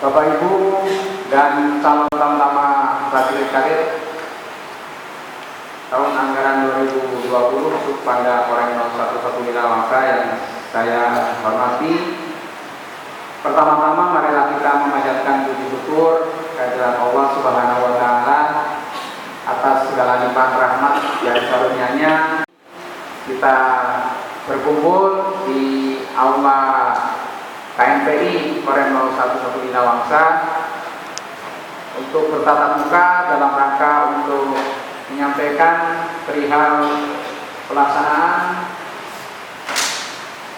Bapak Ibu dan calon tamtama prajurit kadet tahun anggaran 2020 pada Korem 011 Minahasa yang saya hormati. Pertama-tama marilah kita memanjatkan puji syukur kehadirat Allah Subhanahu wa taala atas segala limpahan rahmat yang karunia-Nya kita berkumpul di aula KMPI Korem 011 Minahasa untuk bertatap muka dalam rangka untuk menyampaikan perihal pelaksanaan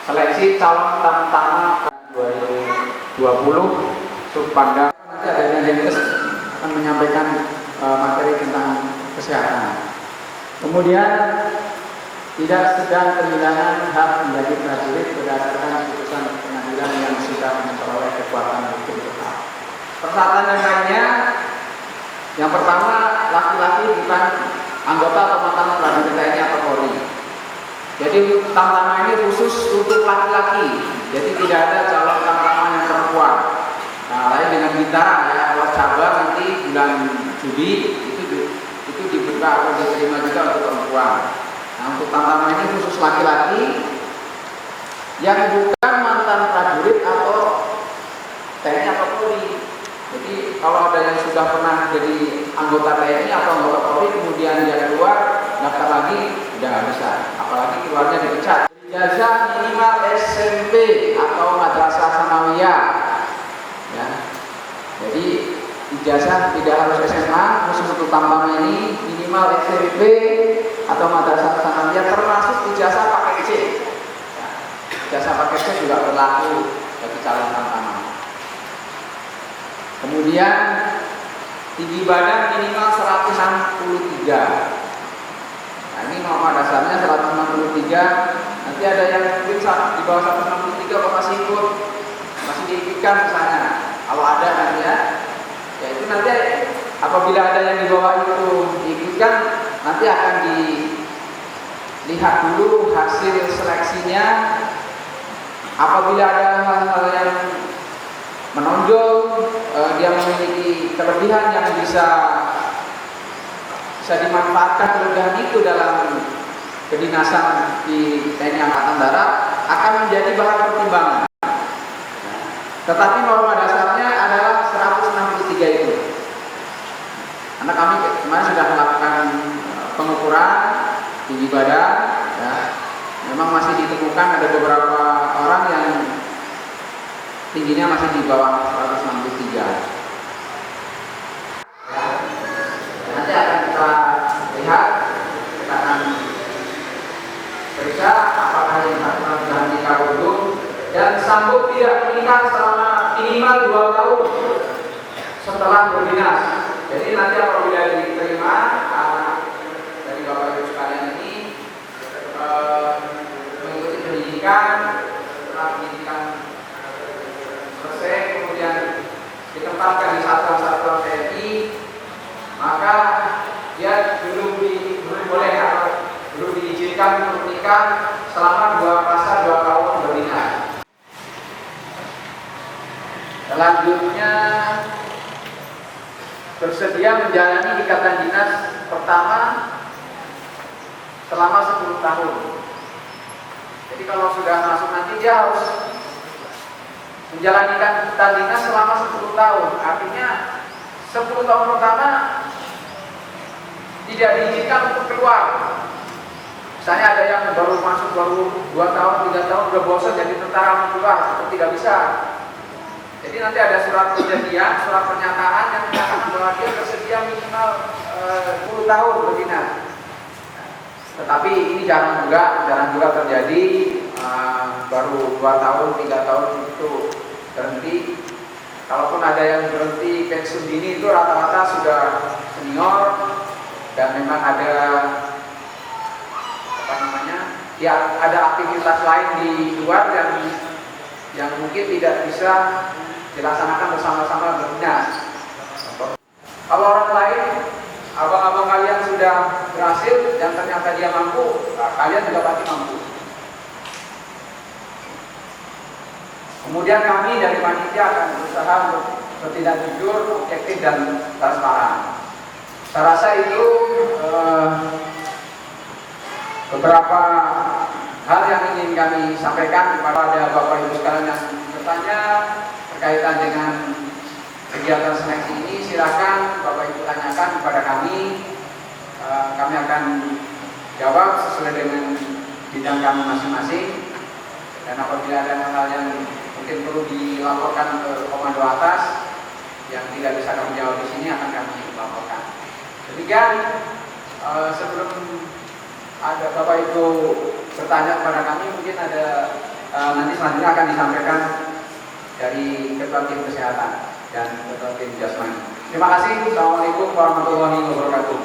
seleksi calon tamtama 2020 Subpanda. Nanti ada yang akan menyampaikan materi tentang kesehatan. Kemudian tidak sedang kehilangan hak menjadi prajurit berdasarkan putusan pengadilan yang sudah memperoleh kekuatan hukum tetap. Persyaratan yang lainnya, yang pertama, laki-laki bukan anggota atau mantan prajurit TNI atau Polri. Jadi tamtama ini khusus untuk laki-laki. Jadi tidak ada calon tamtama yang perempuan. Nah, lain dengan Bintara ya, kalau cabang nanti bulan Juli itu dibuka atau diterima juga untuk perempuan. Nah, untuk tamtama ini khusus laki-laki yang bukan mantan prajurit atau TNI atau Polri. Jadi kalau ada yang sudah pernah jadi anggota TNI atau anggota Polri kemudian dia keluar daftar lagi, tidak bisa. Apalagi keluarnya dipecat. Ijazah minimal SMP atau madrasah sanawiyah. Ya. Jadi ijazah tidak harus SMA, khusus untuk tamtama ini minimal SMP atau madrasah sanawiyah termasuk ijazah paket C. Ya. Ijazah paket C juga berlaku bagi calon tamtama. Kemudian tinggi badan minimal 163. Nah, ini norma dasarnya 163. Nanti ada yang mungkin di bawah 163 kok masih ikut, masih diikutkan misalnya. Kalau ada nanti ya itu nanti apabila ada yang di bawah itu diikutkan, nanti akan dilihat dulu hasil seleksinya. Apabila ada hal-hal yang menonjol, dia memiliki kelebihan yang bisa dimanfaatkan kelebihan itu dalam kedinasan di TNI Angkatan Darat, akan menjadi bahan pertimbangan. Tetapi norma dasarnya adalah 163 itu. Karena kami kemarin sudah melakukan pengukuran tinggi badan, ya. Memang masih ditemukan ada beberapa orang yang tingginya masih di bawah 163. Nanti akan kita lihat, kita akan periksa apakah yang sudah menikah belum dan sanggup tidak menikah selama minimal 2 tahun setelah berdinas. Jadi nanti apabila diterima dari Bapak Ibu sekalian ini mengikuti pendidikan, setelah pendidikan selesai kemudian ditempatkan di satuan-satuan TNI, maka dia belum boleh atau belum diizinkan untuk menikah selama 2 tahun berdinas. Selanjutnya bersedia menjalani ikatan dinas pertama selama 10 tahun. Jadi kalau sudah masuk nanti dia harus menjalani ikatan dinas selama 10 tahun. Artinya 10 tahun pertama tidak diizinkan untuk keluar. Misalnya ada yang baru masuk baru 2 tahun, 3 tahun udah bosan jadi tentara mau keluar, itu tidak bisa. Jadi nanti ada surat perjanjian, surat pernyataan yang menyatakan bahwa dia bersedia minimal 10 tahun berdinas. Tetapi ini jarang juga terjadi, baru 2 tahun, 3 tahun itu berhenti. Kalaupun ada yang berhenti pensiun dini itu rata-rata sudah senior dan memang ada ada aktivitas lain di luar yang mungkin tidak bisa dilaksanakan bersama-sama berdinas. Kalau orang lain, abang-abang kalian sudah berhasil dan ternyata dia mampu, nah, kalian juga pasti mampu. Kemudian kami dari panitia akan berusaha untuk bertindak jujur, objektif dan transparan. Saya rasa itu beberapa hal yang ingin kami sampaikan kepada Bapak Ibu sekalian yang bertanya berkaitan dengan kegiatan seleksi ini. Silakan Bapak Ibu tanyakan kepada kami. Kami akan jawab sesuai dengan bidang kami masing-masing. Dan apabila ada hal yang mungkin perlu dilaporkan ke komando atas yang tidak bisa kami jawab di sini, akan kami laporkan. Demikian, sebelum ada Bapak Ibu bertanya kepada kami, mungkin ada nanti selanjutnya akan disampaikan dari Ketua Tim Kesehatan dan Ketua Tim Jasmani. Terima kasih. Assalamualaikum warahmatullahi wabarakatuh.